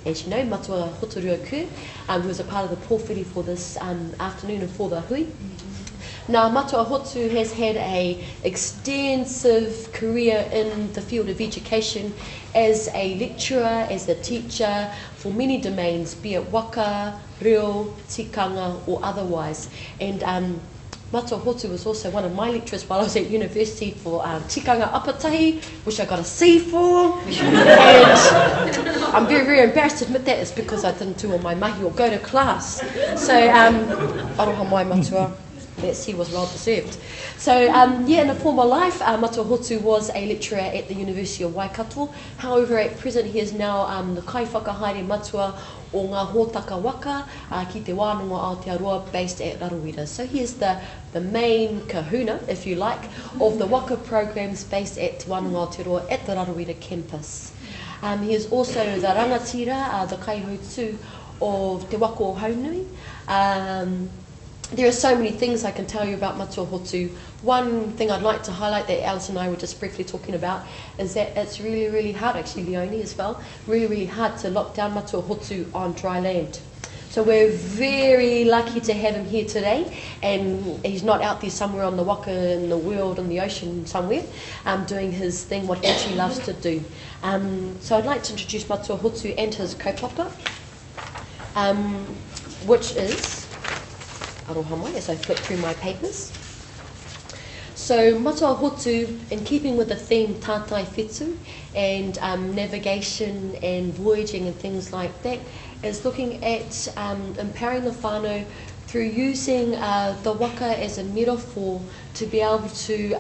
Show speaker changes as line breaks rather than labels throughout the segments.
as you know, Matua Hoturoa Kerr, who was a part of the pōwhiri for this afternoon and for the hui. Now, Matua Hotu has had an extensive career in the field of education as a lecturer, as a teacher, for many domains, be it waka, reo, tikanga, or otherwise. And Matua Hotu was also one of my lecturers while I was at university for tikanga apatahi, which I got a C for. And I'm very, very embarrassed to admit that. It's because I didn't do all my mahi or go to class. So, aroha mai matua. That C was well deserved. So, yeah, in a former life, Matua Hotu was a lecturer at the University of Waikato. However, at present, he is now the kai whakahaere matua o ngā hōtaka waka ki te wānanga Aotearoa based at Raruwira. So he is the main kahuna, if you like, of the waka programs based at Te Wānanga Aotearoa at the Raruwira campus. He is also the rangatira, the kaihotu of Te Waka o Haunui. There are so many things I can tell you about Matua Hotu. One thing I'd like to highlight that Alice and I were just briefly talking about is that it's really, really hard, actually Leonie as well, really, really hard to lock down Matua Hotu on dry land. So we're very lucky to have him here today, and he's not out there somewhere on the waka in the world, in the ocean somewhere, doing his thing, what he actually loves to do. So I'd like to introduce Matua Hotu and his kaupapa, which is aroha as I flip through my papers. So Matua Hotu, in keeping with the theme tātai whetū and navigation and voyaging and things like that, is looking at empowering the whānau through using the waka as a metaphor to be able to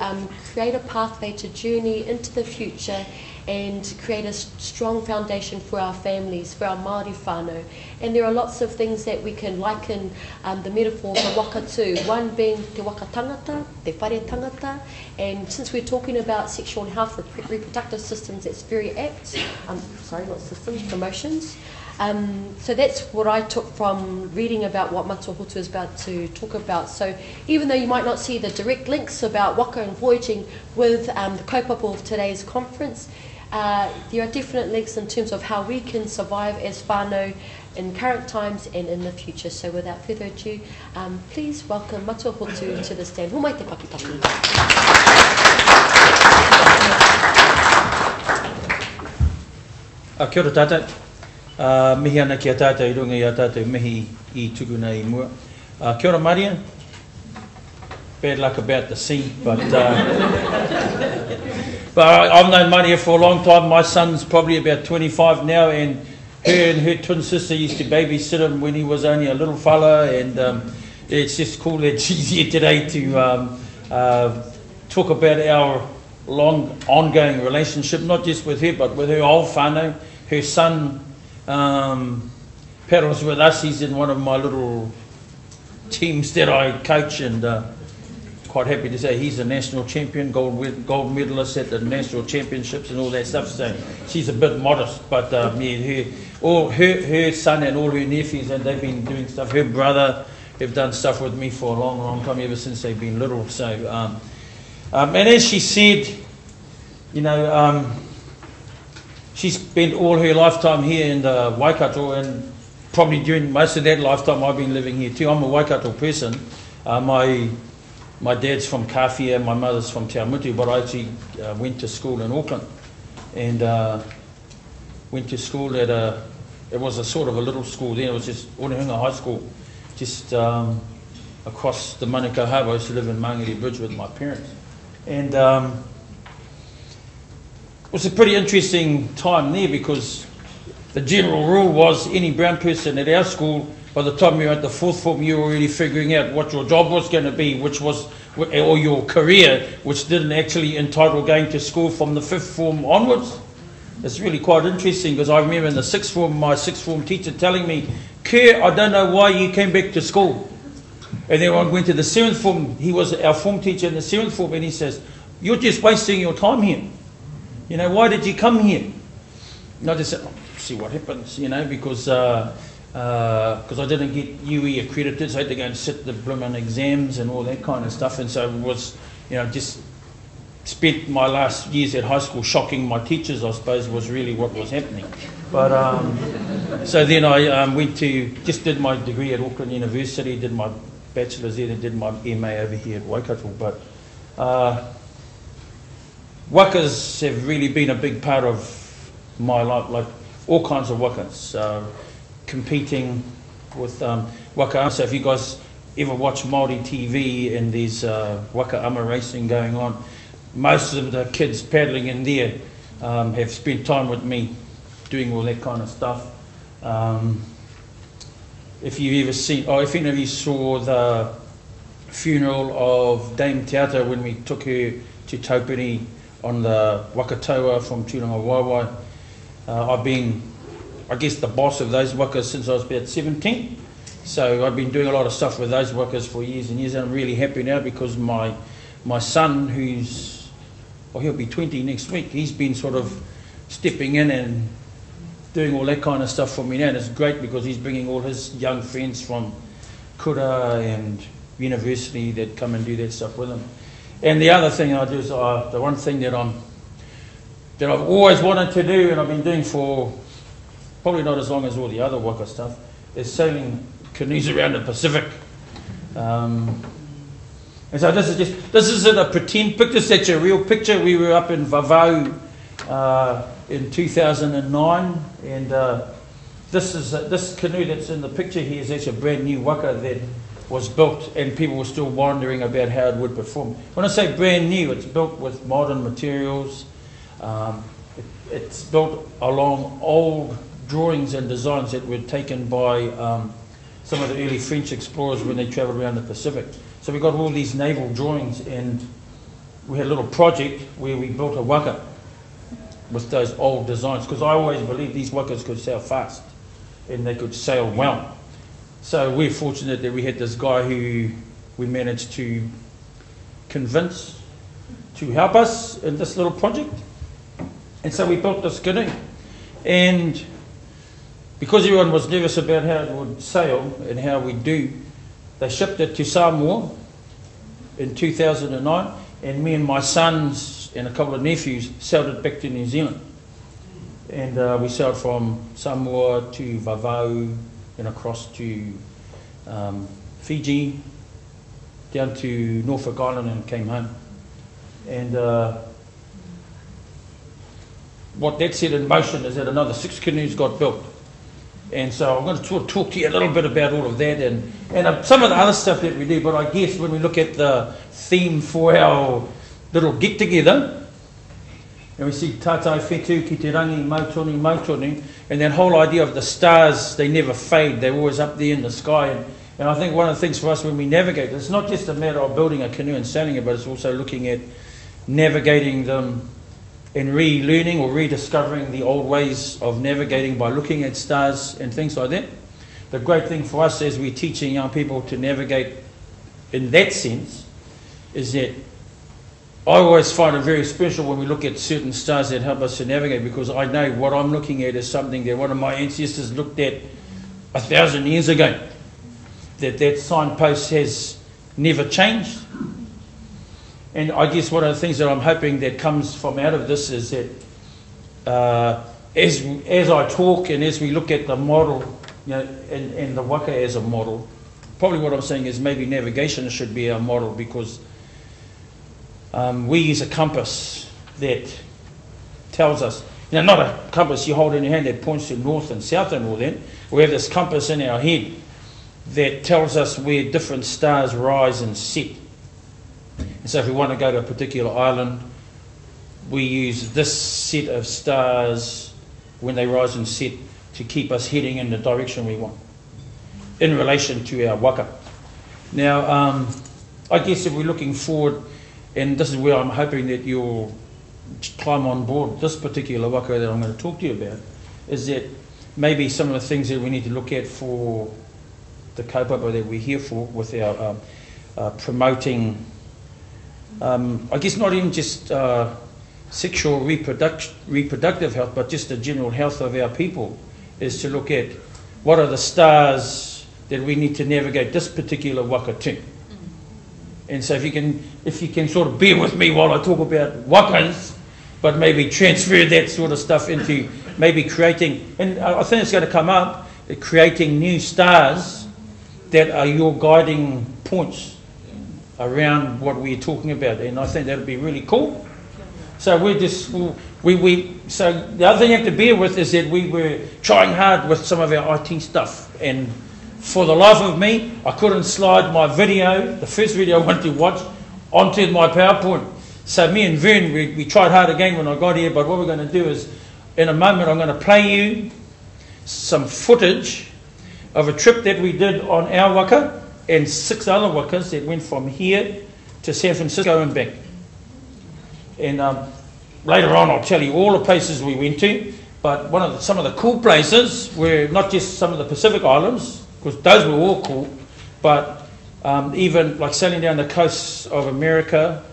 create a pathway to journey into the future and create a strong foundation for our families, for our Māori whānau. And there are lots of things that we can liken the metaphor of the waka to, one being te waka tangata, te whare tangata, and since we're talking about sexual and health reproductive systems, it's very apt, sorry, not systems, promotions. So that's what I took from reading about what Matua Hotu is about to talk about. So even though you might not see the direct links about waka and voyaging with the kaupapa of today's conference, there are definite links in terms of how we can survive as whānau in current times and in the future. So without further ado, please welcome Matua Hotu to the stand. Humai te papi papi.
Kia ora tātou. Mihi ana ki a tātou I runga I a tātou mihi I tuguna I mua. Kia ora Maria. Bad luck about the sea, but I've known Maria for a long time. My son's probably about 25 now, and her twin sister used to babysit him when he was only a little fella, and it's just cool that she's here today to talk about our long ongoing relationship, not just with her, but with her old whānau. Her son paddles with us. He's in one of my little teams that I coach, and quite happy to say he's a national champion, gold medalist at the national championships and all that stuff. So she's a bit modest, but yeah, her son and all her nephews, and they've been doing stuff. Her brother have done stuff with me for a long, long time, ever since they've been little. So, and as she said, you know, she spent all her lifetime here in the Waikato, and probably during most of that lifetime I've been living here too. I'm a Waikato person. My dad's from Kawhia, my mother's from Te Amutu, but I actually went to school in Auckland, and went to school at it was a sort of a little school then. It was just Orehunga High School, just across the Manukau Harbour. I used to live in Mangere Bridge with my parents, and it was a pretty interesting time there, because the general rule was any brown person at our school, by the time you were at the 4th form, you were already figuring out what your job was going to be, or your career, which didn't actually entitle going to school from the 5th form onwards. It's really quite interesting, because I remember in the 6th form, my 6th form teacher telling me, Kerr, I don't know why you came back to school. And then I went to the 7th form. He was our form teacher in the 7th form, and he says, you're just wasting your time here. You know, why did you come here? And I just said, oh, see what happens, you know, because I didn't get UE accredited, so I had to go and sit the blooming exams and all that kind of stuff, and so it was, you know, just spent my last years at high school shocking my teachers, I suppose, was really what was happening. But so then I went to, just did my degree at Auckland University, did my bachelor's there, and did my MA over here at Waikato. But wakas have really been a big part of my life, like all kinds of wakas. Competing with waka. So if you guys ever watch Māori TV and there's waka ama racing going on, most of the kids paddling in there have spent time with me doing all that kind of stuff. If you've ever seen, if any of you saw the funeral of Dame Te Ata when we took her to Taupuni on the Wakatoa from Tūranga Waiwai, I've been, I guess, the boss of those wakas since I was about 17. So I've been doing a lot of stuff with those wakas for years and years, and I'm really happy now because my son, who's, well, he'll be 20 next week, he's been sort of stepping in and doing all that kind of stuff for me now, and it's great because he's bringing all his young friends from kura and university that come and do that stuff with him. And the other thing I do is, the one thing that I've always wanted to do, and I've been doing for probably not as long as all the other waka stuff, is sailing canoes around the Pacific. And so this isn't a pretend picture, it's actually a real picture. We were up in Vavau in 2009, and this canoe that's in the picture here is actually a brand new waka that was built, and people were still wondering about how it would perform. When I say brand new, it's built with modern materials. It's built along old drawings and designs that were taken by some of the early French explorers when they travelled around the Pacific. So we got all these naval drawings, and we had a little project where we built a waka with those old designs, because I always believed these wakas could sail fast and they could sail well. So we're fortunate that we had this guy who we managed to convince to help us in this little project. And so we built this canoe. And because everyone was nervous about how it would sail and how we do, they shipped it to Samoa in 2009, and me and my sons and a couple of nephews sailed it back to New Zealand. And we sailed from Samoa to Vavau and across to Fiji, down to Norfolk Island, and came home. And what that set in motion is that another 6 canoes got built. And so I'm going to talk to you a little bit about all of that and some of the other stuff that we do. But I guess when we look at the theme for our little get-together, and we see tātai whetū ki te rangi, mautoni, mautoni, and that whole idea of the stars, they never fade, they're always up there in the sky. And I think one of the things for us when we navigate, it's not just a matter of building a canoe and sailing it, but it's also looking at navigating them and relearning or rediscovering the old ways of navigating by looking at stars and things like that. The great thing for us as we're teaching young people to navigate in that sense is that I always find it very special when we look at certain stars that help us to navigate, because I know what I'm looking at is something that one of my ancestors looked at 1,000 years ago. That signpost has never changed. And I guess one of the things that I'm hoping that comes from out of this is that as I talk and as we look at the model, you know, and the waka as a model, probably what I'm saying is maybe navigation should be our model, because we use a compass that tells us, you know, not a compass you hold in your hand that points to north and south and all that. We have this compass in our head that tells us where different stars rise and set. And so if we want to go to a particular island, we use this set of stars when they rise and set to keep us heading in the direction we want in relation to our waka. Now, I guess if we're looking forward, and this is where I'm hoping that you'll climb on board this particular waka that I'm going to talk to you about, is that maybe some of the things that we need to look at for the kaupapa that we're here for with our promoting, I guess not even just sexual reproductive health, but just the general health of our people, is to look at what are the stars that we need to navigate this particular waka to. And so if you can sort of bear with me while I talk about wakas, but maybe transfer that sort of stuff into maybe creating, and I think it's going to come up, creating new stars that are your guiding points around what we're talking about, and I think that'll be really cool. So so the other thing you have to bear with is that we were trying hard with some of our IT stuff, and for the life of me, I couldn't slide my video, the first video I wanted to watch, onto my PowerPoint. So me and Vern, we tried hard again when I got here, but what we're going to do is, in a moment, I'm going to play you some footage of a trip that we did on our Waka and 6 other Wakas that went from here to San Francisco and back. And later on I'll tell you all the places we went to, but some of the cool places were not just some of the Pacific Islands, because those were all cool, but even like sailing down the coast of America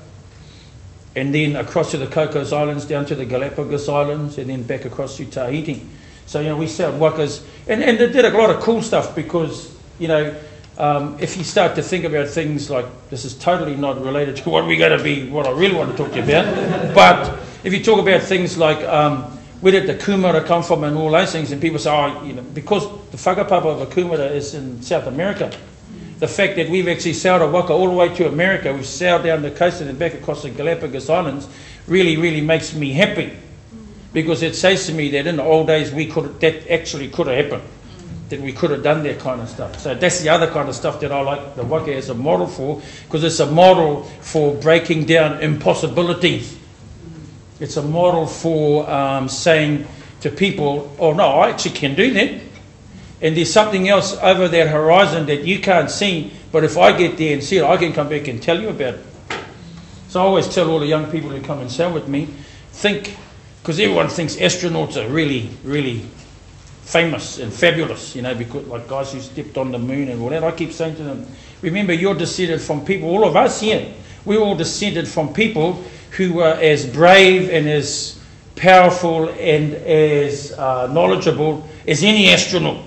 and then across to the Cocos Islands, down to the Galapagos Islands, and then back across to Tahiti. So, we sailed Wakas, and they did a lot of cool stuff because, if you start to think about things like, this is totally not related to what I really want to talk to you about, but if you talk about things like, where did the kumara come from and all those things, and people say, because the whakapapa of a kumara is in South America, the fact that we've actually sailed a Waka all the way to America, we've sailed down the coast and then back across the Galapagos Islands, really, really makes me happy. Because it says to me that in the old days that actually could have happened. That we could have done that kind of stuff. So that's the other kind of stuff that I like the Waka as a model for, because it's a model for breaking down impossibilities. It's a model for saying to people, oh no, I actually can do that. And there's something else over that horizon that you can't see, but if I get there and see it, I can come back and tell you about it. So I always tell all the young people who come and sail with me, because everyone thinks astronauts are really, really famous and fabulous, because like guys who stepped on the moon and all that. I keep saying to them, remember, you're descended from people, all of us here, we're all descended from people who were as brave and as powerful and as knowledgeable as any astronaut.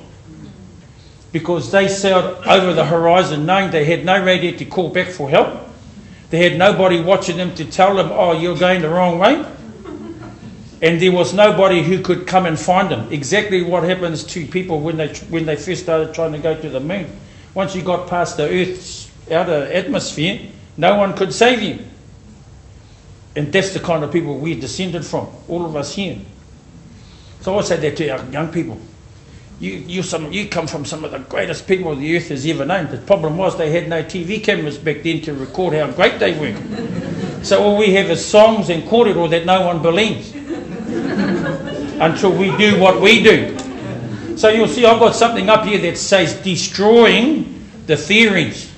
Because they sailed over the horizon knowing they had no radio to call back for help. They had nobody watching them to tell them, oh, you're going the wrong way. And there was nobody who could come and find them. Exactly what happens to people when they first started trying to go to the moon. Once you got past the Earth's outer atmosphere, no one could save you. And that's the kind of people we're descended from, all of us here. So I say that to our young people. You come from some of the greatest people the Earth has ever known. The problem was they had no TV cameras back then to record how great they were. So all we have is songs and kōrero that no one believes. Until we do what we do. So you'll see I've got something up here that says destroying the theories.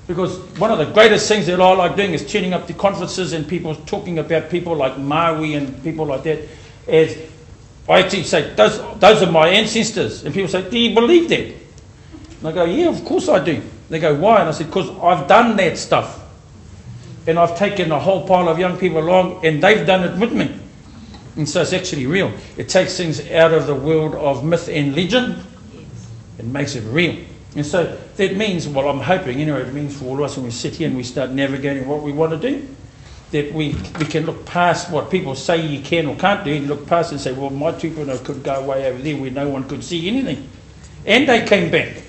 Because one of the greatest things that I like doing is turning up to conferences and people talking about people like Maui and people like that. As I actually say, those are my ancestors. And people say, do you believe that? And I go, yeah, of course I do. They go, why? And I said, because I've done that stuff. And I've taken a whole pile of young people along and they've done it with me. And so it's actually real. It takes things out of the world of myth and legend and makes it real. And so that means, well, I'm hoping anyway, it means for all of us when we sit here and we start navigating what we want to do, that we can look past what people say you can or can't do and look past and say, well, my tupuna could go way over there where no one could see anything. And they came back.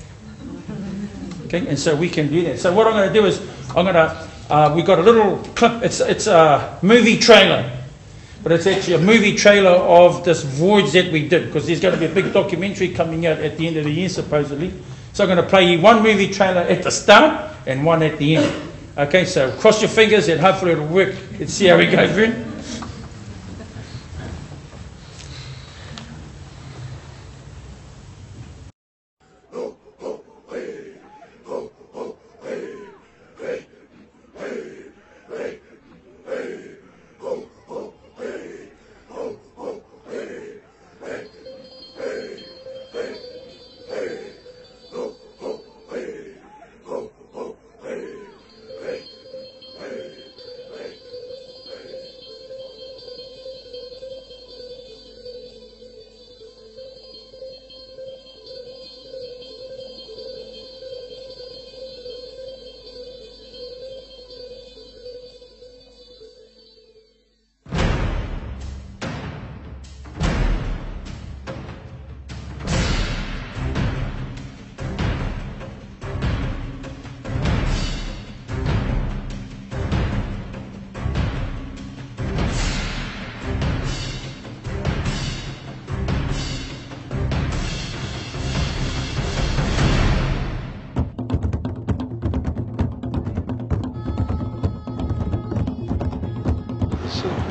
Okay, and so we can do that. So what I'm going to do is, we've got a little clip, it's a movie trailer. But it's actually a movie trailer of this voyage that we did, because there's going to be a big documentary coming out at the end of the year, supposedly. So I'm going to play you one movie trailer at the start and one at the end. Okay, so cross your fingers and hopefully it'll work. Let's see how we go, Vern.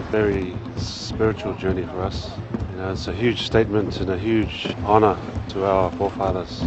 very spiritual journey for us. You know, it's a huge statement and a huge honour to our forefathers.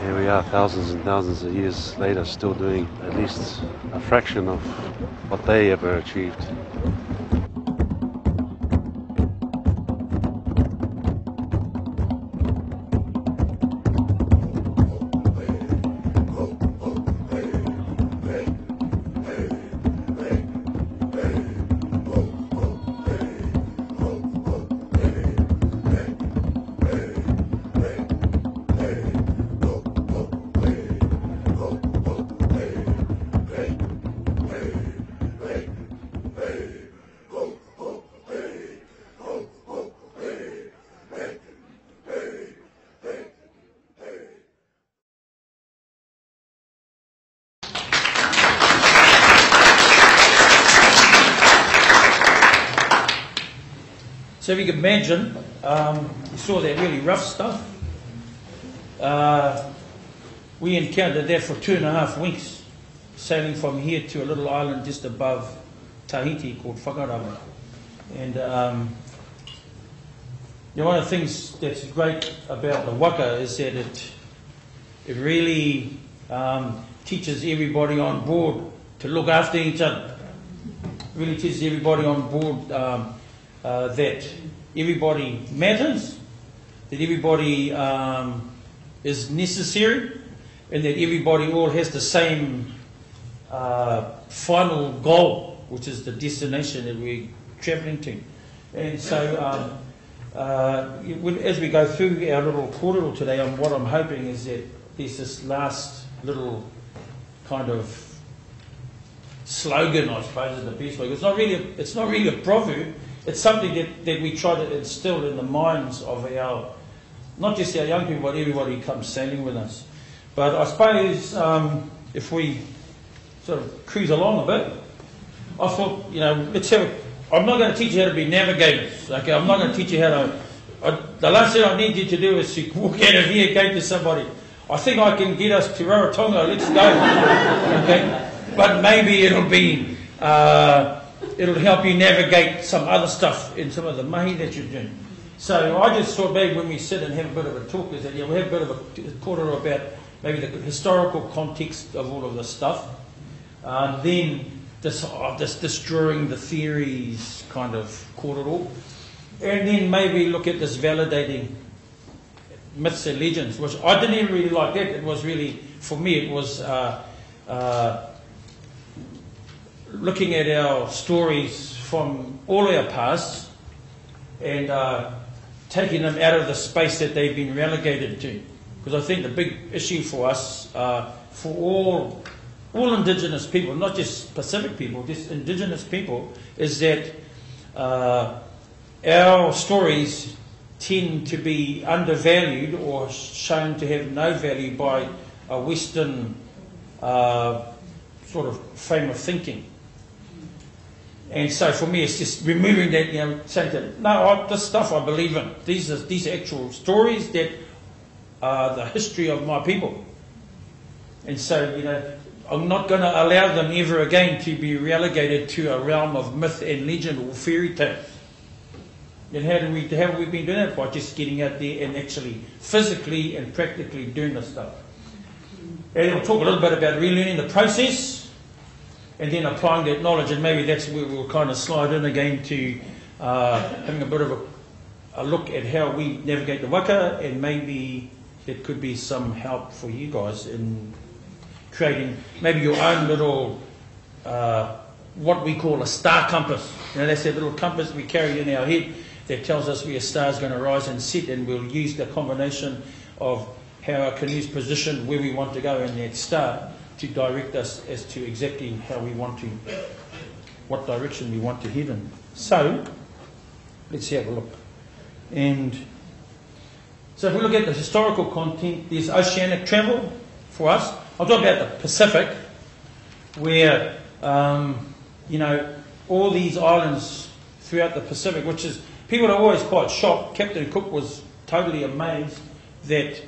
Here we are, thousands and thousands of years later, still doing at least a fraction of what they ever achieved.
So if you can imagine, you saw that really rough stuff. We encountered that for 2.5 weeks, sailing from here to a little island just above Tahiti called Whakarawa. And one of the things that's great about the Waka is that it really teaches everybody on board to look after each other. It really teaches everybody on board that everybody matters, that everybody is necessary, and that everybody all has the same final goal, which is the destination that we're travelling to. And so as we go through our little kōrero today, what I'm hoping is that there's this last little kind of slogan, I suppose, is the best way. It's not really a proverb. It's something that we try to instill in the minds of our, not just our young people, but everybody who comes sailing with us. But I suppose if we sort of cruise along a bit, I thought, I'm not going to teach you how to be navigators. Okay, I'm not going to teach you how to. The last thing I need you to do is to walk out of here, go to somebody. I think I can get us to Rarotonga. Let's go. Okay, but maybe it'll be. It'll help you navigate some other stuff in some of the mahi that you're doing. So I just thought maybe when we sit and have a bit of a talk is that we have a bit of a kōrero about maybe the historical context of all of this stuff. Then this destroying the theories kind of kōrero. And then maybe look at this validating myths and legends, which I didn't even really like that. It was really, for me, it was looking at our stories from all our past and taking them out of the space that they've been relegated to. Because I think the big issue for us, for all Indigenous people, not just Pacific people, just Indigenous people, is that our stories tend to be undervalued or shown to have no value by a Western sort of frame of thinking. And so for me, it's just removing that, saying that, no, this stuff I believe in. These are actual stories that are the history of my people. And so, I'm not going to allow them ever again to be relegated to a realm of myth and legend or fairy tales. And how have we been doing that? By just getting out there and actually physically and practically doing the stuff. And we'll talk a little bit about relearning the process and then applying that knowledge, and maybe that's where we'll kind of slide in again to having a bit of a look at how we navigate the waka, and maybe it could be some help for you guys in creating maybe your own little, what we call a star compass. You know, that's that little compass we carry in our head that tells us where a star is going to rise and set, and we'll use the combination of how our canoe's positioned, where we want to go in that star, to direct us as to exactly how we want to, what direction we want to head in. So, let's have a look. And so if we look at the historical content, there's oceanic travel for us. I'll talk about the Pacific, where, you know, all these islands throughout the Pacific, which is, people are always quite shocked. Captain Cook was totally amazed that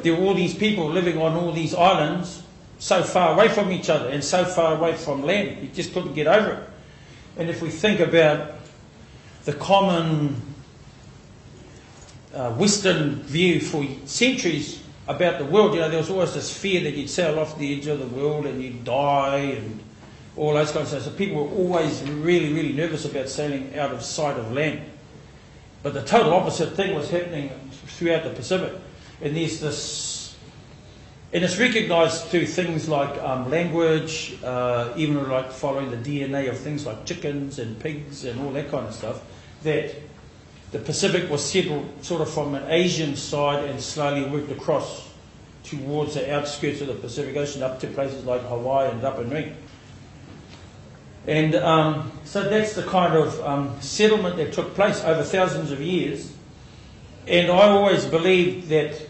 there were all these people living on all these islands so far away from each other and so far away from land. He just couldn't get over it. And if we think about the common Western view for centuries about the world, you know, there was always this fear that you'd sail off the edge of the world and you'd die and all those kinds of stuff. So people were always really, really nervous about sailing out of sight of land. But the total opposite thing was happening throughout the Pacific. And there's this, and it's recognised through things like language, even like following the DNA of things like chickens and pigs and all that kind of stuff, that the Pacific was settled sort of from an Asian side and slowly worked across towards the outskirts of the Pacific Ocean up to places like Hawaii and Rapa Nui. And so that's the kind of settlement that took place over thousands of years. And I always believed that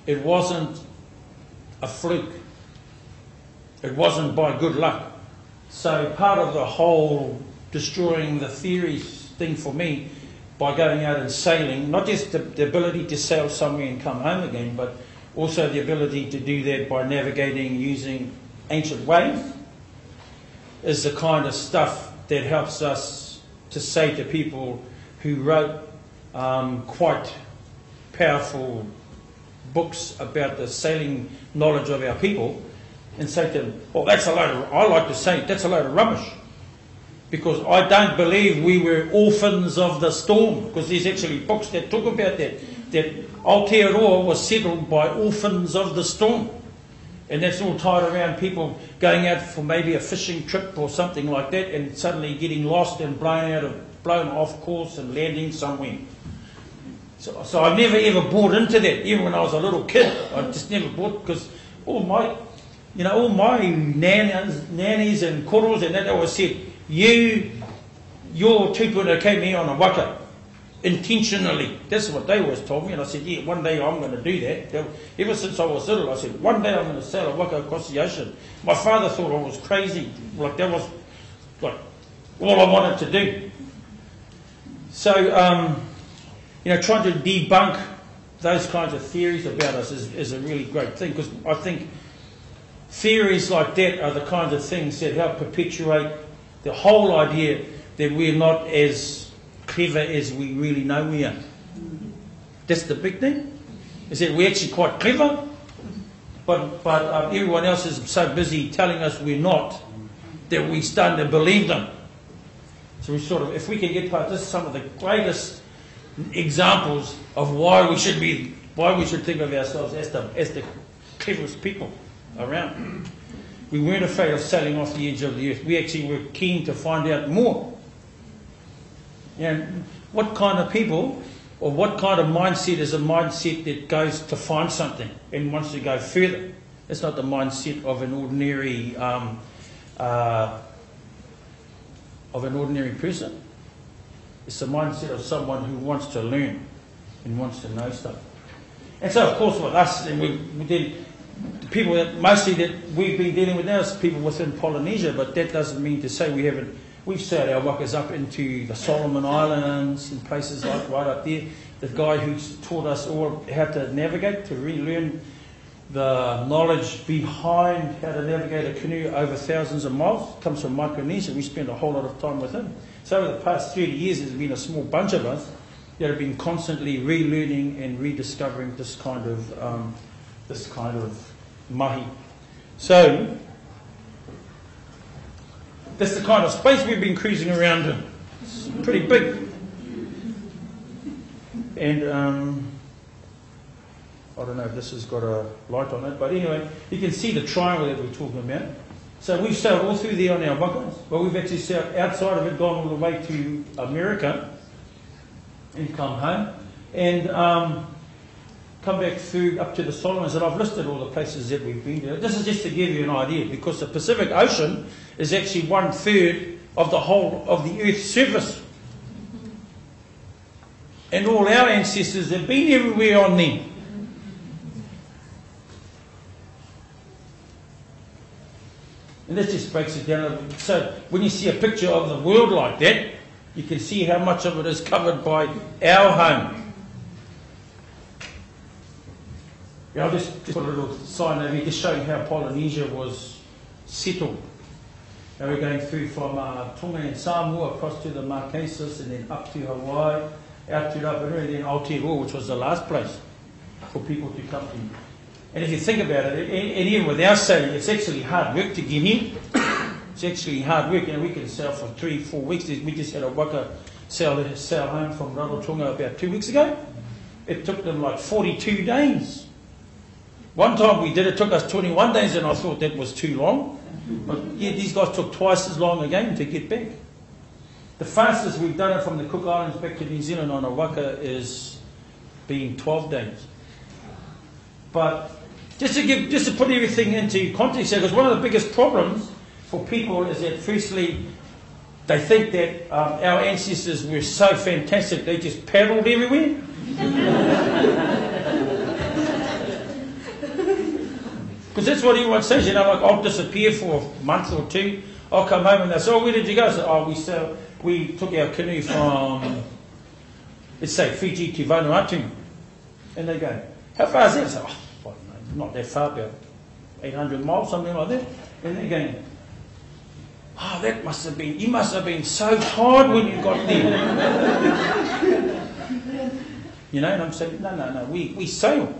it wasn't a fluke. It wasn't by good luck. So part of the whole destroying the theories thing for me, by going out and sailing, not just the ability to sail somewhere and come home again, but also the ability to do that by navigating using ancient ways, is the kind of stuff that helps us to say to people who wrote quite powerful books about the sailing knowledge of our people, and say to them, well, that's a load of, I like to say, that's a load of rubbish. Because I don't believe we were orphans of the storm, because there's actually books that talk about that Aotearoa was settled by orphans of the storm. And that's all tied around people going out for maybe a fishing trip or something like that, and suddenly getting lost and blown off course and landing somewhere. So I never ever bought into that, even when I was a little kid. I just never bought, because all my nannies and koros and that always said, your tupuna came here on a waka, intentionally. That's what they always told me, and I said, yeah, one day I'm going to do that. Ever since I was little, I said, one day I'm going to sail a waka across the ocean. My father thought I was crazy, like that was like all I wanted to do. So, you know, trying to debunk those kinds of theories about us is a really great thing, because I think theories like that are the kinds of things that help perpetuate the whole idea that we're not as clever as we really know we are. That's the big thing, is that we're actually quite clever, but everyone else is so busy telling us we're not, that we start to believe them. So we sort of, if we can get past this, some of the greatest examples of why we should think of ourselves as the cleverest people around. We weren't afraid of sailing off the edge of the earth. We actually were keen to find out more. And what kind of people, or what kind of mindset is a mindset that goes to find something and wants to go further? It's not the mindset of an ordinary person. It's the mindset of someone who wants to learn and wants to know stuff. And so, of course, with us, and we did. The people that mostly that we've been dealing with now is people within Polynesia, but that doesn't mean to say we've sailed our wakas up into the Solomon Islands and places like right up there. The guy who's taught us all how to navigate, to relearn the knowledge behind how to navigate a canoe over thousands of miles comes from Micronesia. We spend a whole lot of time with him. So over the past 30 years, there's been a small bunch of us that have been constantly relearning and rediscovering this kind of mahi. So that's the kind of space we've been cruising around in. It's pretty big. And I don't know if this has got a light on it, but anyway, you can see the triangle that we're talking about. So we've sailed all through there on our Wakas, but we've actually sailed outside of it, gone all the way to America, and come home, and come back through up to the Solomons, and I've listed all the places that we've been to. This is just to give you an idea, because the Pacific Ocean is actually 1/3 of the whole of the Earth's surface. And all our ancestors have been everywhere on them. And this just breaks it down. So when you see a picture of the world like that, you can see how much of it is covered by our home. Yeah, I'll just put a little sign over here, just showing how Polynesia was settled. Now we're going through from Tonga and Samoa across to the Marquesas, and then up to Hawaii, out to Rapanui, and then Aotearoa, which was the last place for people to come to. And if you think about it, and even with our sailing, it's actually hard work to get here. It's actually hard work. You know, we can sail for 3-4 weeks. We just had a Waka sail home from Rarotonga about 2 weeks ago. It took them like 42 days. One time we did, it took us 21 days, and I thought that was too long. But yeah, these guys took twice as long again to get back. The fastest we've done it from the Cook Islands back to New Zealand on a Waka is being 12 days. But just to put everything into context here, because one of the biggest problems for people is that firstly, they think that our ancestors were so fantastic, they just paddled everywhere. Because that's what everyone says, you know, like I'll disappear for a month or two, I'll come home and they say, oh, where did you go? I say, oh, we took our canoe from, let's say, Fiji to Vanuatu. And they go, how far is that? I say, oh, I don't know, not that far, about 800 miles, something like that. And they're going, oh, that must have been, you must have been so tired when you got there. You know, and I'm saying, no, we sail.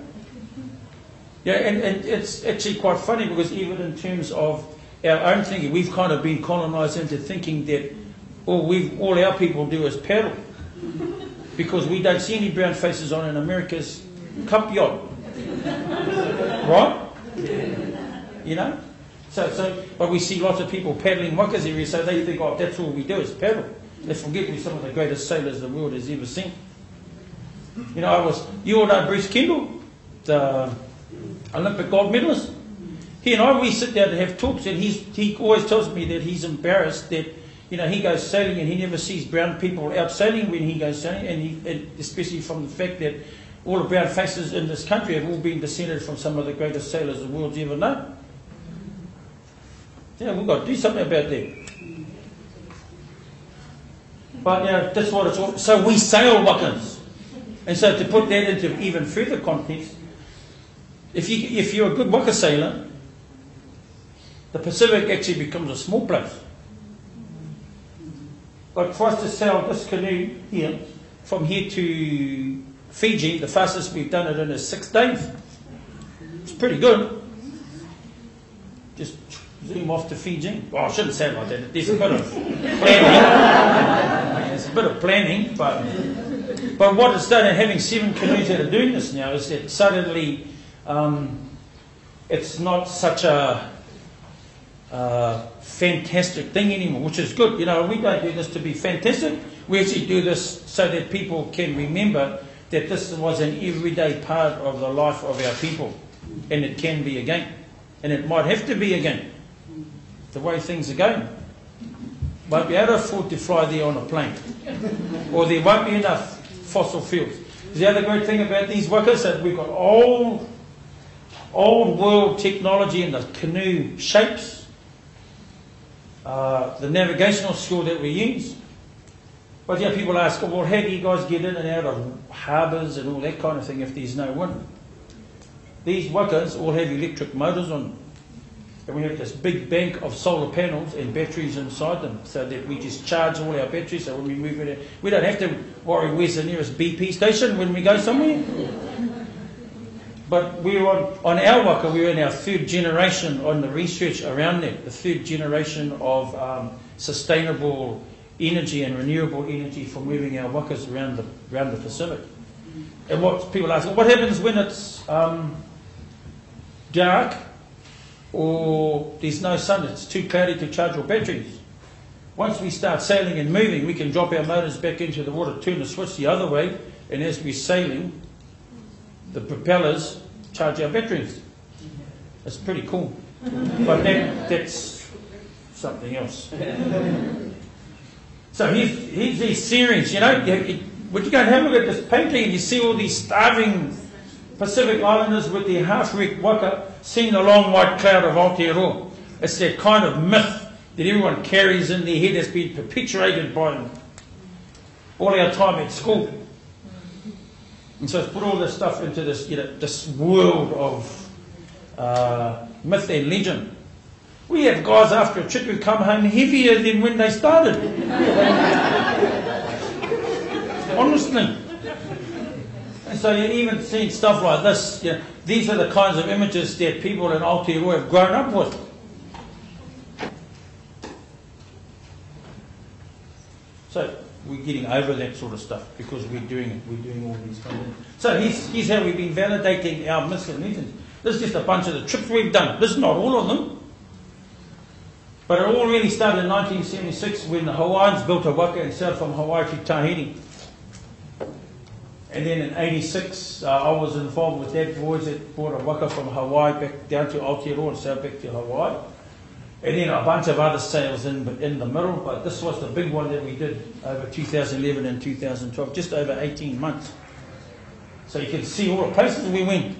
Yeah, and it's actually quite funny because even in terms of our own thinking, we've kind of been colonised into thinking that all our people do is paddle. Because we don't see any brown faces on in America's cup yacht. Right? You know? But we see lots of people paddling Wakas every, so they think, oh, that's all we do is paddle. They forget we're some of the greatest sailors the world has ever seen. You know, you all know Bruce Kendall, the Olympic gold medalist. He and I, we sit down to have talks, and he always tells me that he's embarrassed that, you know, he goes sailing and he never sees brown people out sailing when he goes sailing, and especially from the fact that all the brown faces in this country have all been descended from some of the greatest sailors the world's ever known. Yeah, we've got to do something about that. But, you know, that's what it's all. So we sail Wakas. And so to put that into even further context, if you're a good Waka sailor, the Pacific actually becomes a small place. Like for us to sail this canoe here, from here to Fiji, the fastest we've done it in is 6 days. It's pretty good. Just zoom off to Fiji. Well, I shouldn't say it like that. There's a bit of planning. There's a bit of planning, but what it's done, and having 7 canoes that are doing this now, is that suddenly it's not such a fantastic thing anymore, which is good. You know, we don't do this to be fantastic. We actually do this so that people can remember that this was an everyday part of the life of our people, and it can be again, and it might have to be again. The way things are going, won't be able to afford to fly there on a plane, or there won't be enough fossil fuels. The other great thing about these Wakas is that we've got old world technology in the canoe shapes, the navigational skill that we use. But yeah, people ask, well, how do you guys get in and out of harbours and all that kind of thing if there's no wind? these wakas all have electric motors on them. And we have this big bank of solar panels and batteries inside them, so that we just charge all our batteries, so when we move it, we don't have to worry where's the nearest BP station when we go somewhere. But we're on our waka, we're in our third generation on the research around that, the third generation of sustainable energy and renewable energy for moving our wakas around the Pacific. And what people ask, well, what happens when it's dark or there's no sun, it's too cloudy to charge our batteries? Once we start sailing and moving, we can drop our motors back into the water, turn the switch the other way, and as we're sailing, the propellers charge our batteries. It's pretty cool. But that's something else. So here's these series, you know, when you go and have a look at this painting and you see all these starving Pacific Islanders with their half-wrecked waka seeing the long white cloud of Aotearoa. It's that kind of myth that everyone carries in their head that's been perpetuated by all our time at school. And so it's put all this stuff into this, you know, this world of myth and legend. We have guys after a trip who come home heavier than when they started. Honestly. And so you even see stuff like this. You know, these are the kinds of images that people in Aotearoa have grown up with. So we're getting over that sort of stuff because we're doing it. We're doing all these kind of things. So here's how we've been validating our myths and legends. This is just a bunch of the trips we've done. This is not all of them. But it all really started in 1976 when the Hawaiians built a waka and sailed from Hawaii to Tahiti. And then in 86, I was involved with that voyage that brought a waka from Hawaii back down to Aotearoa and sailed back to Hawaii. And then a bunch of other sails in the middle, but this was the big one that we did over 2011 and 2012, just over 18 months. So you can see all the places we went.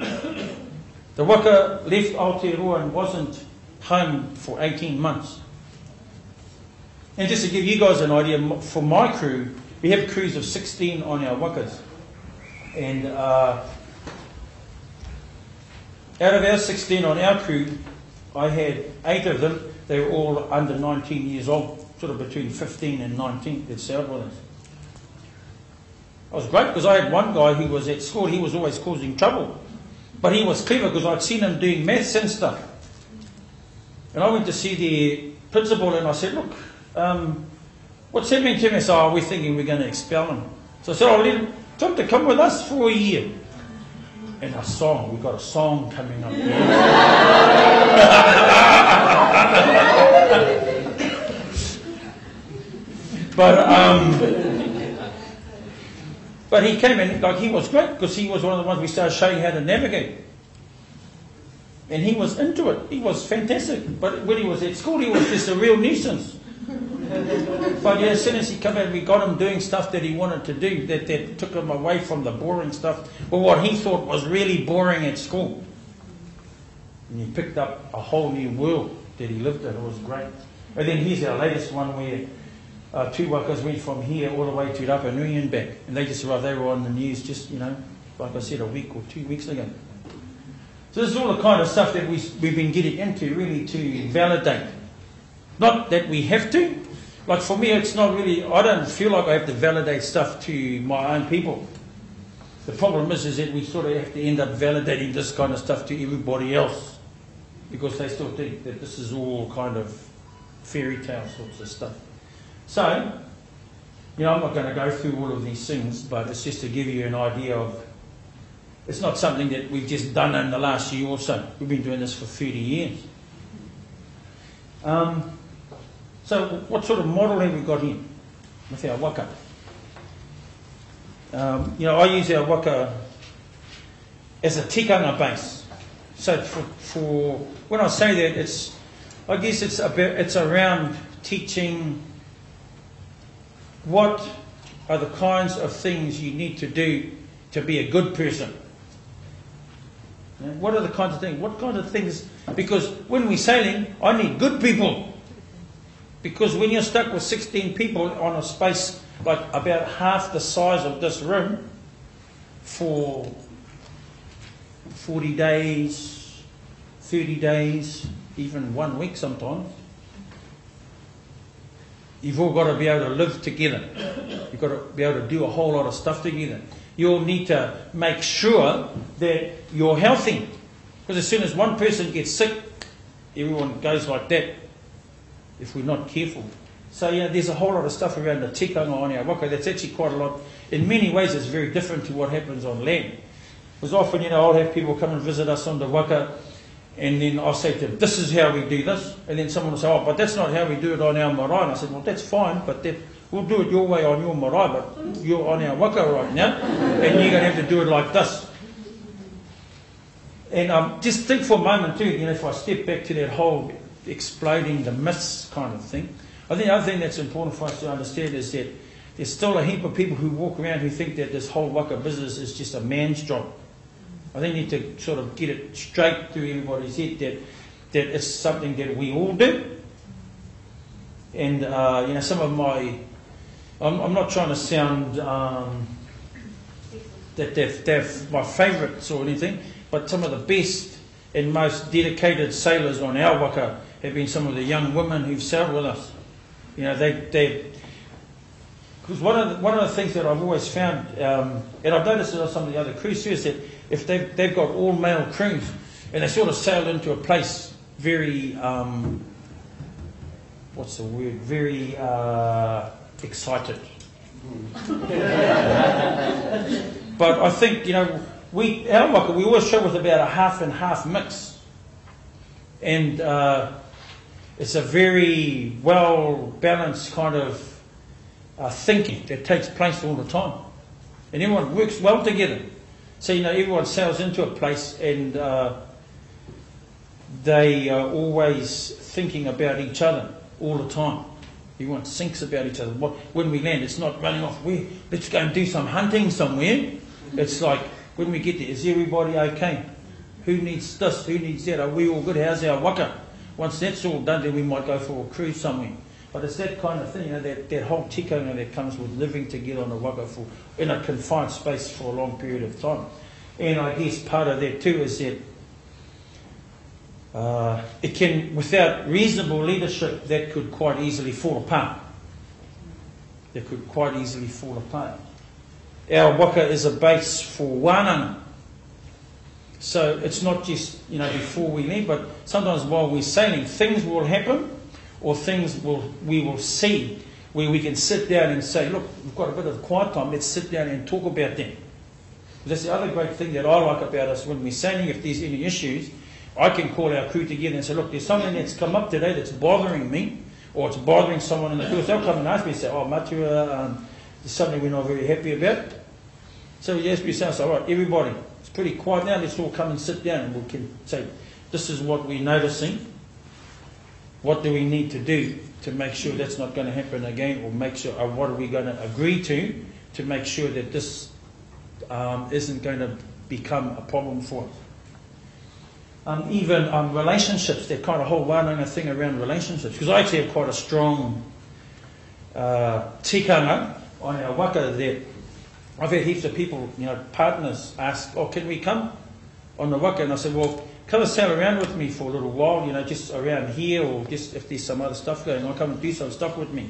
The waka left Aotearoa and wasn't home for 18 months. And just to give you guys an idea, for my crew, we have crews of 16 on our wakas. And out of our 16 on our crew, I had 8 of them. They were all under 19 years old, sort of between 15 and 19 that sailed with us. It was great because I had one guy who was at school, he was always causing trouble. But he was clever because I'd seen him doing maths and stuff. And I went to see the principal and I said, look, what's happening to him? He said, oh, we're thinking we're going to expel him. So I said, I'll tell him to come with us for a year. And a song, we've got a song coming up. But he came in, like he was great because he was one of the ones we started showing how to navigate. And he was into it. He was fantastic. But when he was at school, he was just a real nuisance. But yeah, as soon as he came out, we got him doing stuff that he wanted to do, that took him away from the boring stuff, or what he thought was really boring at school. And he picked up a whole new world that he lived in. It was great. And then here's our latest one where 2 wakas went from here all the way to Rapa Nui and back. And they just arrived, they were on the news just, you know, like I said, a week or 2 weeks ago. So this is all the kind of stuff that we've been getting into really to validate. Not that we have to. Like for me, it's not really, I don't feel like I have to validate stuff to my own people. The problem is that we sort of have to end up validating this kind of stuff to everybody else because they still think that this is all kind of fairy tale sorts of stuff. So, you know, I'm not going to go through all of these things, but it's just to give you an idea of, it's not something that we've just done in the last year or so. We've been doing this for 30 years. So what sort of model have we got here with our waka? You know, I use our waka as a tikanga base. So for when I say that, I guess it's around teaching what are the kinds of things you need to do to be a good person. You know, what are the kinds of things? What kind of things? Because when we're sailing, I need good people. Because when you're stuck with 16 people on a space like about half the size of this room for 40 days, 30 days, even 1 week sometimes. You've all got to be able to live together. You've got to be able to do a whole lot of stuff together. You'll need to make sure that you're healthy. Because as soon as one person gets sick, everyone goes like that if we're not careful. So yeah, there's a whole lot of stuff around the tikanga on our waka that's actually quite a lot. In many ways it's very different to what happens on land. Because often, I'll have people come and visit us on the waka, and then I'll say to them, this is how we do this. And then someone will say, oh, but that's not how we do it on our marae. And I said, well, that's fine, but we'll do it your way on your marae, but you're on our waka right now, and you're going to have to do it like this. And just think for a moment too, if I step back to that whole exploding the myths kind of thing, I think the other thing that's important for us to understand is that there's still a heap of people who walk around who think that this whole waka business is just a man's job. I think you need to sort of get it straight through everybody's head that it's something that we all do. And, some of my... I'm not trying to sound that they're my favourites or anything, but some of the best and most dedicated sailors on our waka have been some of the young women who've sailed with us. Because one of the things that I've always found, and I've noticed it on some of the other cruise too, is that if they've got all male crews and they sort of sail into a place very, very excited. But I think, our waka, we always show with about a half and half mix. And it's a very well-balanced kind of thinking that takes place all the time. And everyone works well together. So, everyone sails into a place and they are always thinking about each other all the time. Everyone thinks about each other. When we land, it's not running off. Let's go and do some hunting somewhere. It's like, when we get there, is everybody okay? Who needs this? Who needs that? Are we all good? How's our waka? Once that's all done, then we might go for a cruise somewhere. But it's that kind of thing, that whole tikanga that comes with living together on the waka in a confined space for a long period of time. And I guess part of that too is that it can, without reasonable leadership, that could quite easily fall apart. Our waka is a base for wānanga. So it's not just, before we leave, but sometimes while we're sailing, things will happen or we will see where we can sit down and say, look, we've got a bit of quiet time, let's sit down and talk about them. That's the other great thing that I like about us when we're sailing. If there's any issues, I can call our crew together and say, look, there's something that's come up today that's bothering me, or it's bothering someone in the crew. So they'll come and ask me and say, oh, Matua, there's something we're not very happy about. So we ask ourselves, all right, everybody, it's pretty quiet now, let's all come and sit down and we can say, this is what we're noticing. What do we need to do to make sure that's not going to happen again, or make sure, what are we going to agree to make sure that this isn't going to become a problem for us. Even relationships, that kind of whole wānanga thing around relationships, because I actually have quite a strong tikanga on our waka that I've had heaps of people, partners ask, oh, can we come on the waka? And I said, well, come and sail around with me for a little while, just around here, or just if there's some other stuff going on, come and do some stuff with me.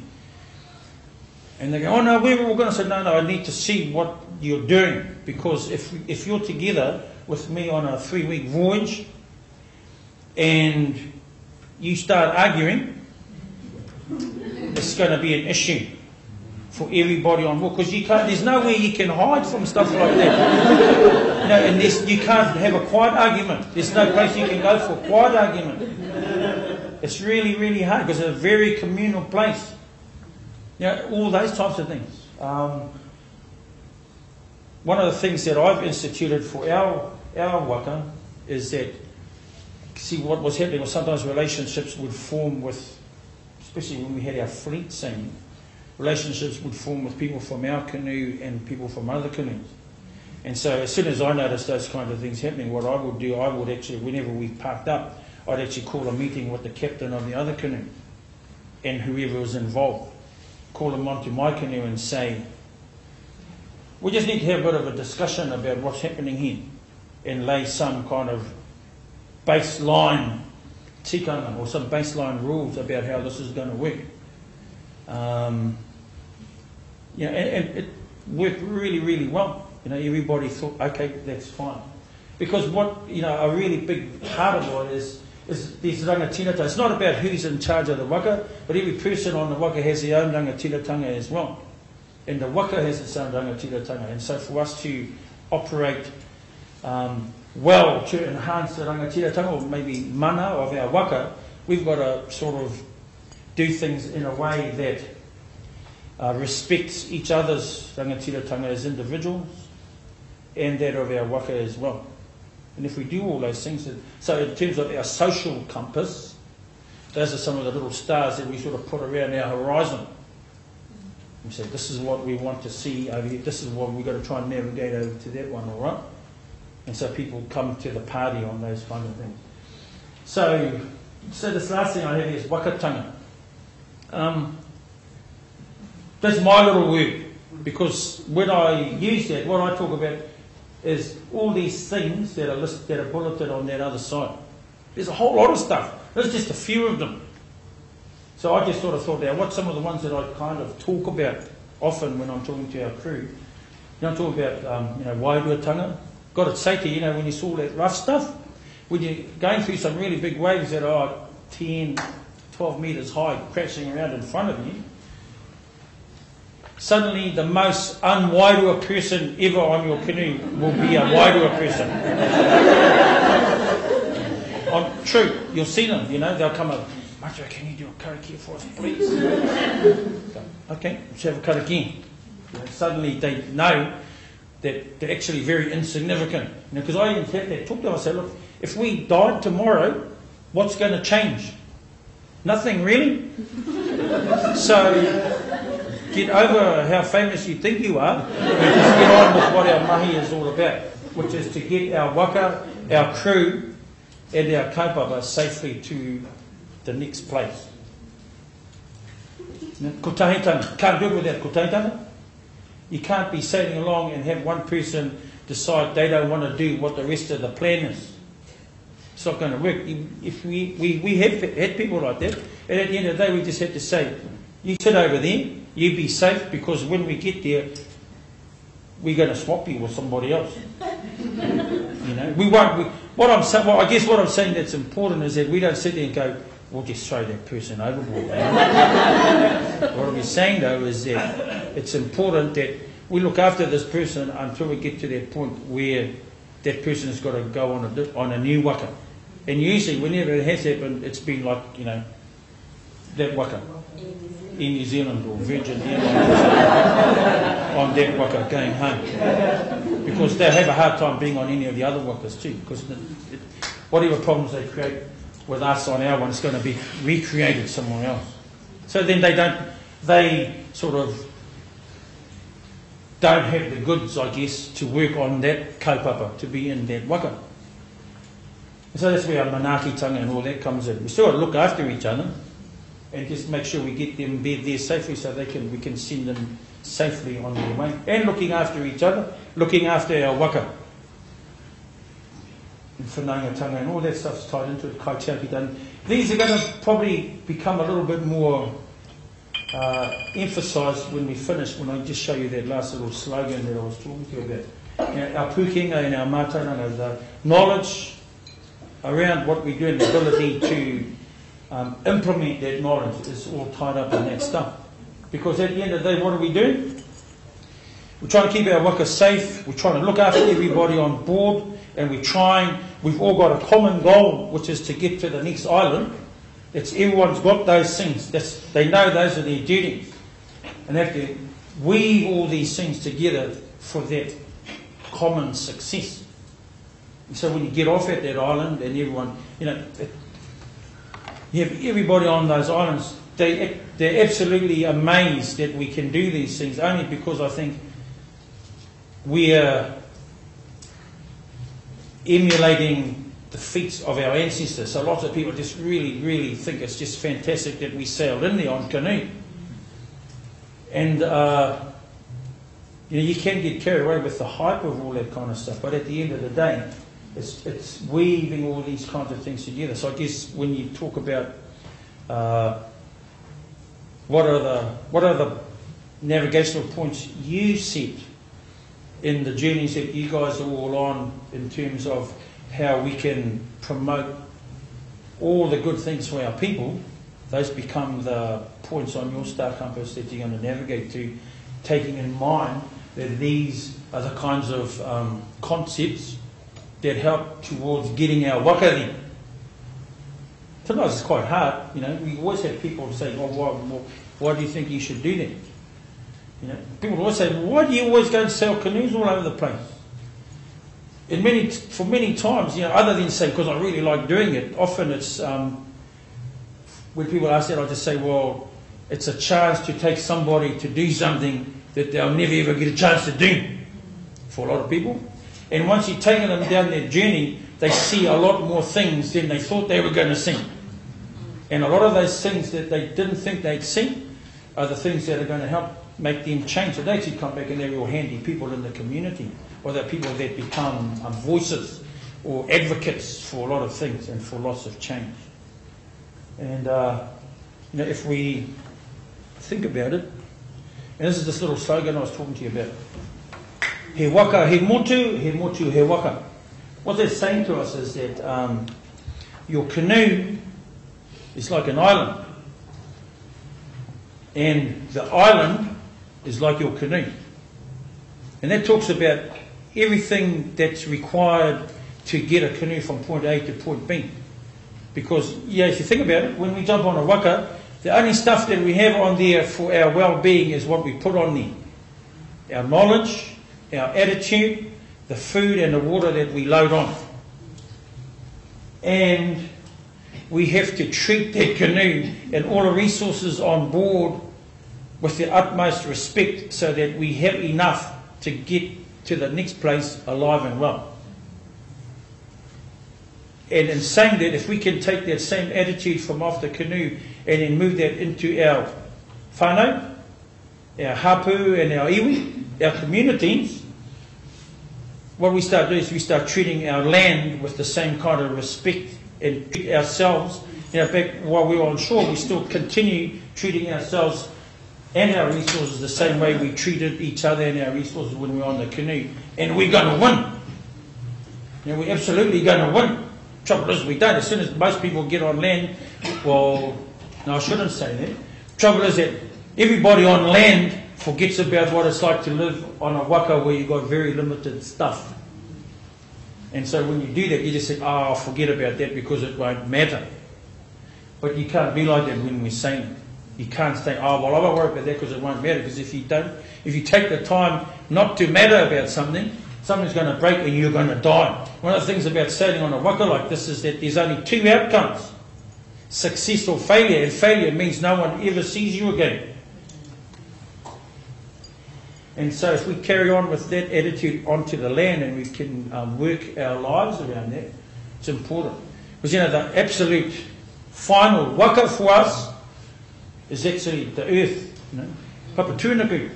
And they go, oh no, we were going to say, no, I need to see what you're doing, because if you're together with me on a 3-week voyage and you start arguing, it's going to be an issue for everybody on board, because there's nowhere you can hide from stuff like that. And you can't have a quiet argument. There's no place you can go for a quiet argument. It's really, really hard, because it's a very communal place. All those types of things. One of the things that I've instituted for our waka is that, see, what was happening was sometimes relationships would form with, especially when we had our fleet sailing, relationships would form with people from our canoe and people from other canoes. And so as soon as I noticed those kind of things happening, what I would do, I would actually, whenever we parked up, I'd actually call a meeting with the captain of the other canoe and whoever was involved. Call them onto my canoe and say, we just need to have a bit of a discussion about what's happening here. and lay some kind of baseline tikanga or some baseline rules about how this is going to work. You know, and it worked really, really well. You know, everybody thought, okay, that's fine. Because what, you know, a really big part of it is these rangatinata. It's not about who's in charge of the waka, but every person on the waka has their own rangatiratanga as well. And the waka has its own rangatiratanga. And so for us to operate well to enhance the rangatiratanga, or maybe mana of our waka, we've got to sort of do things in a way that respects each other's rangatiratanga as individuals and that of our waka as well. And if we do all those things, so in terms of our social compass, those are some of the little stars that we sort of put around our horizon. We say, this is what we want to see over here, this is what we've got to try and navigate over to that one, all right? And so people come to the party on those kind of things. So this last thing I have here is wakatanga. That's my little word, because when I use that, what I talk about is all these things that are listed, that are bulleted on that other side. There's a whole lot of stuff. There's just a few of them. So I just sort of thought, now, what's some of the ones that I kind of talk about often when I'm talking to our crew? You know, I'm talking about, you know, wairuatanga. Got to say to you, you know, when you saw that rough stuff, when you're going through some really big waves that are 10, 12 metres high, crashing around in front of you, suddenly the most un-wairua person ever on your canoe will be a wairua person. True, you'll see them, you know, they'll come up, Matua, can you do a karakia for us, please? Okay, let's have a karakia. You know, suddenly they know that they're actually very insignificant. You know, because I even had that talk to them, I said, look, if we died tomorrow, what's going to change? Nothing really. So get over how famous you think you are, and just get on with what our mahi is all about, which is to get our waka, our crew, and our kaupapa safely to the next place. Kotahitanga. Can't do it without kotahitanga. You can't be sailing along and have one person decide they don't want to do what the rest of the plan is. It's not going to work. If we have had people like that, and at the end of the day we just have to say, you sit over there, you be safe, because when we get there, we're going to swap you with somebody else. You know, we won't. I guess what I'm saying that's important is that we don't sit there and go, we'll just throw that person overboard. What I'm saying though is that it's important that we look after this person until we get to that point where that person has got to go on a new waka. And usually, whenever it has happened, it's been like, you know, that waka in New Zealand or Virgin Airlines on that waka going home, because they have a hard time being on any of the other wakas too, because whatever problems they create with us on our one, it's going to be recreated somewhere else. So then they sort of don't have the goods, I guess, to work on that kaupapa, to be in that waka. So that's where our manaakitanga and all that comes in. We still got to look after each other and just make sure we get them there safely, so we can send them safely on their way. And looking after each other, looking after our waka. And whanaungatanga and all that stuff's tied into it, kaitiaki. These are going to probably become a little bit more emphasised when we finish, when I just show you that last little slogan that I was talking to you about. Our pukenga and our mātauranga, the knowledge around what we do and the ability to implement that knowledge is all tied up in that stuff. Because at the end of the day, what do? We're trying to keep our waka safe, we're trying to look after everybody on board, and we've all got a common goal, which is to get to the next island. Everyone's got those things. They know those are their duties. And they have to weave all these things together for that common success. And so when you get off at that island and everyone, you know, you have everybody on those islands, they're absolutely amazed that we can do these things, only because I think we are emulating the feats of our ancestors. So lots of people just really, really think it's just fantastic that we sailed in there on canoe. And you know, you can get carried away with the hype of all that kind of stuff, but at the end of the day, It's weaving all these kinds of things together. So I guess when you talk about what are the navigational points you set in the journeys that you guys are all on in terms of how we can promote all the good things for our people, those become the points on your star compass that you're going to navigate to, taking in mind that these are the kinds of concepts that help towards getting our waka there. Sometimes it's quite hard, you know. We always have people say, "Oh, why do you think you should do that?" You know, people always say, "Why do you always go and sell canoes all over the place?" And for many times, you know, other than say because I really like doing it, often it's when people ask that, I just say, "Well, it's a chance to take somebody to do something that they'll never ever get a chance to do." For a lot of people. And once you've taken them down their journey, they see a lot more things than they thought they were going to see. And a lot of those things that they didn't think they'd see are the things that are going to help make them change. So they actually come back and they're real handy people in the community, or they're people that become voices or advocates for a lot of things and for lots of change. And you know, if we think about it, and this is this little slogan I was talking to you about. He waka, he motu, he waka. What that's saying to us is that your canoe is like an island. And the island is like your canoe. And that talks about everything that's required to get a canoe from point A to point B. Because, yeah, if you think about it, when we jump on a waka, the only stuff that we have on there for our well-being is what we put on there. Our knowledge, our attitude, the food and the water that we load on. And we have to treat that canoe and all the resources on board with the utmost respect so that we have enough to get to the next place alive and well. And in saying that, if we can take that same attitude from off the canoe and then move that into our whanau, our hapu and our iwi, our communities, what we start doing is we start treating our land with the same kind of respect and treat ourselves. You know, back while we were on shore, we still continue treating ourselves and our resources the same way we treated each other and our resources when we were on the canoe. And we're going to win. You know, we're absolutely going to win. Trouble is we don't. As soon as most people get on land, well, no, I shouldn't say that. Trouble is that everybody on land forgets about what it's like to live on a waka where you've got very limited stuff. And so when you do that, you just think, oh, I'll forget about that because it won't matter. But you can't be like that when we're saying it. You can't say, oh, well, I won't worry about that because it won't matter. Because if you take the time not to matter about something, something's going to break and you're going to die. One of the things about sailing on a waka like this is that there's only two outcomes. Success or failure. And failure means no one ever sees you again. And so if we carry on with that attitude onto the land and we can work our lives around that, it's important. Because, you know, the absolute final waka for us is actually the earth, you know, Papatūānuku.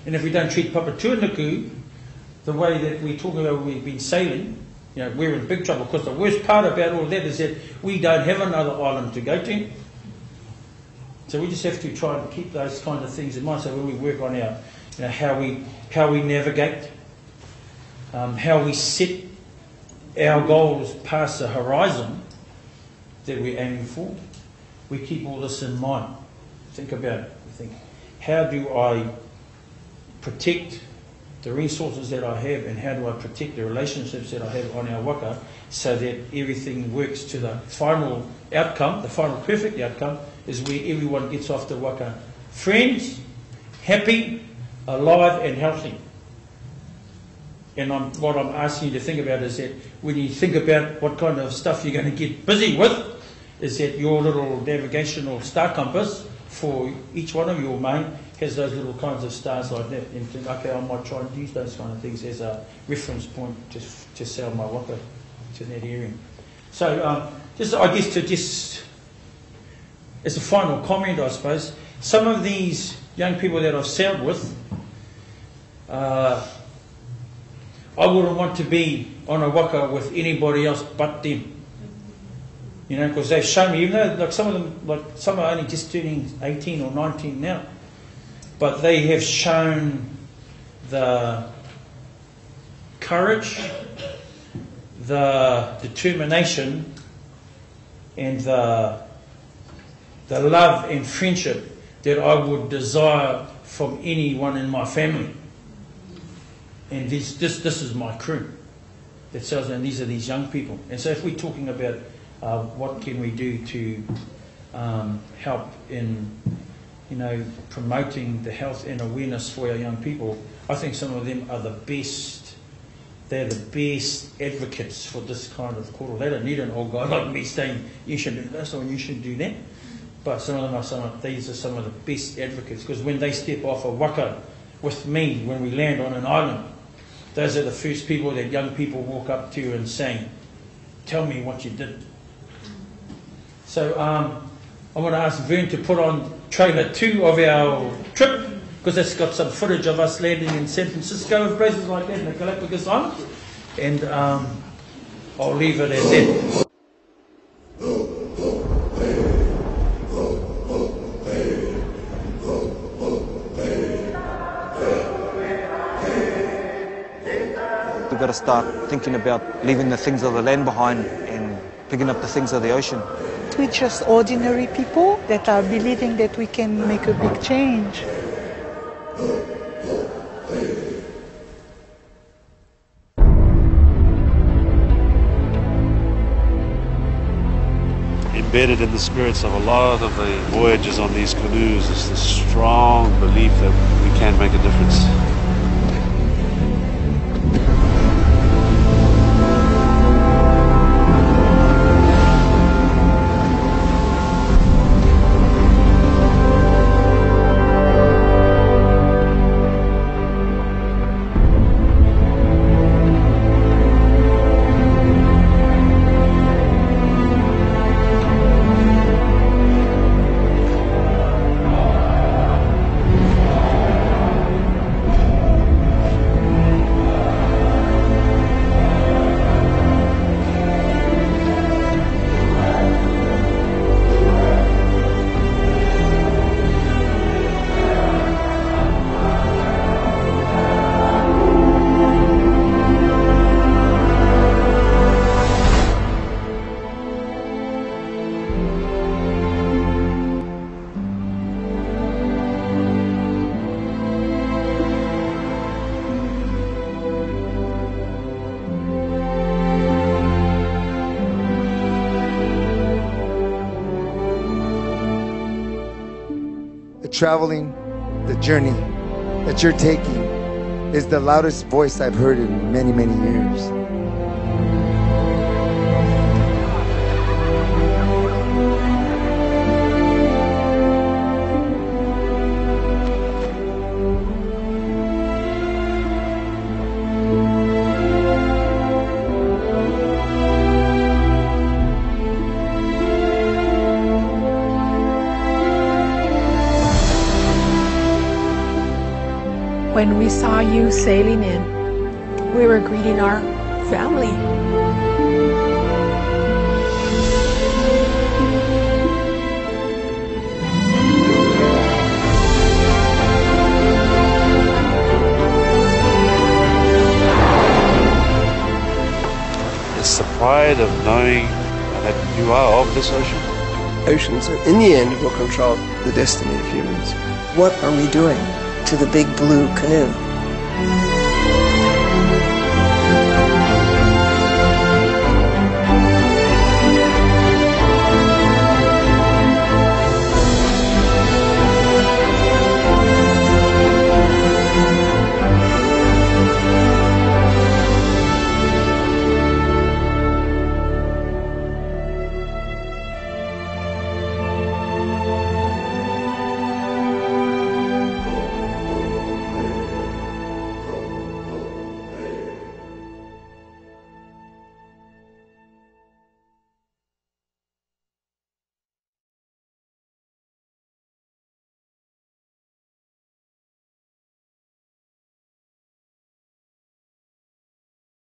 And if we don't treat Papatūānuku the way that we talk about when we've been sailing, you know, we're in big trouble. Because the worst part about all that is that we don't have another island to go to. So we just have to try and keep those kind of things in mind. So when we work on our, you know, how we navigate, how we set our goals past the horizon that we're aiming for, we keep all this in mind. Think about it. Think, how do I protect the resources that I have, and how do I protect the relationships that I have on our waka so that everything works to the final outcome, the final perfect outcome, is where everyone gets off the waka friends, happy, alive and healthy. And what I'm asking you to think about is that when you think about what kind of stuff you're going to get busy with, is that your little navigational star compass for each one of your main has those little kinds of stars like that, and think, okay, I might try and use those kind of things as a reference point to sail my waka to that area. So just, I guess, as a final comment, I suppose, some of these young people that I've sailed with, I I wouldn't want to be on a waka with anybody else but them. You know, because they've shown me, even though like some of them, like some are only just turning 18 or 19 now, but they have shown the courage, the determination, and the love and friendship that I would desire from anyone in my family. And this is my crew that sells, and these are these young people. And so if we're talking about what can we do to help in, you know, promoting the health and awareness for our young people, I think some of them are the best. They're the best advocates for this kind of koro. They don't need an old guy like me saying, you should do this or you should do that. But some of them are these are some of the best advocates, because when they step off a waka with me, when we land on an island, those are the first people that young people walk up to and saying, tell me what you did. So I want to ask Vern to put on trailer 2 of our trip, because it's got some footage of us landing in San Francisco and places like that in the Galapagos Islands. And I'll leave it at that.
We've got to start thinking about leaving the things of the land behind and picking up the things of the ocean.
We're just ordinary people that are believing that we can make a big change.
Embedded in the spirits of a lot of the voyages on these canoes is the strong belief that we can make a difference.
Traveling, the journey that you're taking is the loudest voice I've heard in many, many years.
When we saw you sailing in, we were greeting our family.
It's the pride of knowing that you are of this ocean.
Oceans, in the end, will control the destiny of humans.
What are we doing to the big blue canoe?